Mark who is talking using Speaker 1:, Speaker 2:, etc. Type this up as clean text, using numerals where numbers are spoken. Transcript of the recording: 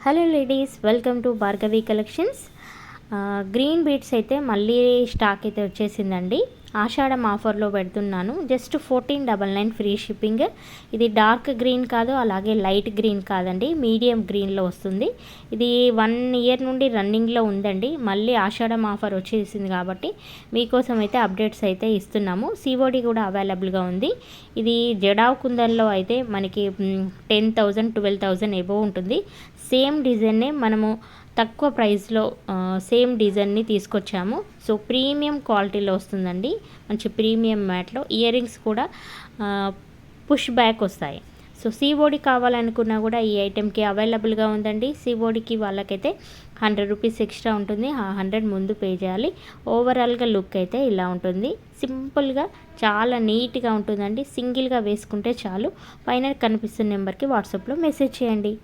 Speaker 1: Hello ladies, welcome to Bhargavi collections. Green beads అయితే మళ్ళీ stock అయితే వచ్చేసిందండి. ఆషాఢం ఆఫర్లో పెడుతున్నాను. Just 1499 free shipping. ఇది డార్క్ గ్రీన్ కాదు, అలాగే లైట్ గ్రీన్ కాదండి, మీడియం గ్రీన్లో వస్తుంది. ఇది 1 ఇయర్ నుండి రన్నింగ్లో ఉందండి. మళ్ళీ ఆషాఢం ఆఫర్ వచ్చేసింది కాబట్టి మీకోసం అయితే అప్డేట్స్ అయితే ఇస్తున్నాము. సిఓడి కూడా అవైలబుల్గా ఉంది. ఇది జడావ్ కుందన్లో అయితే మనకి 10,000 12,000 ఎబో ఉంటుంది. సేమ్ డిజైన్నే మనము తక్కువ ప్రైస్లో సేమ్ డిజైన్ని తీసుకొచ్చాము. సో ప్రీమియం క్వాలిటీలో వస్తుందండి, మంచి ప్రీమియం మ్యాట్లో. ఇయర్ రింగ్స్ కూడా పుష్ బ్యాక్ వస్తాయి. సో సిఓడి కావాలనుకున్నా కూడా ఈ ఐటెంకి అవైలబుల్గా ఉందండి. సిఓడికి వాళ్ళకైతే 100 రూపీస్ ఎక్స్ట్రా ఉంటుంది. 100 ముందు పే చేయాలి. ఓవరాల్గా లుక్ అయితే ఇలా ఉంటుంది. సింపుల్గా చాలా నీట్గా ఉంటుందండి. సింగిల్గా వేసుకుంటే చాలు. పైన కనిపిస్తున్న నెంబర్కి వాట్సాప్లో మెసేజ్ చేయండి.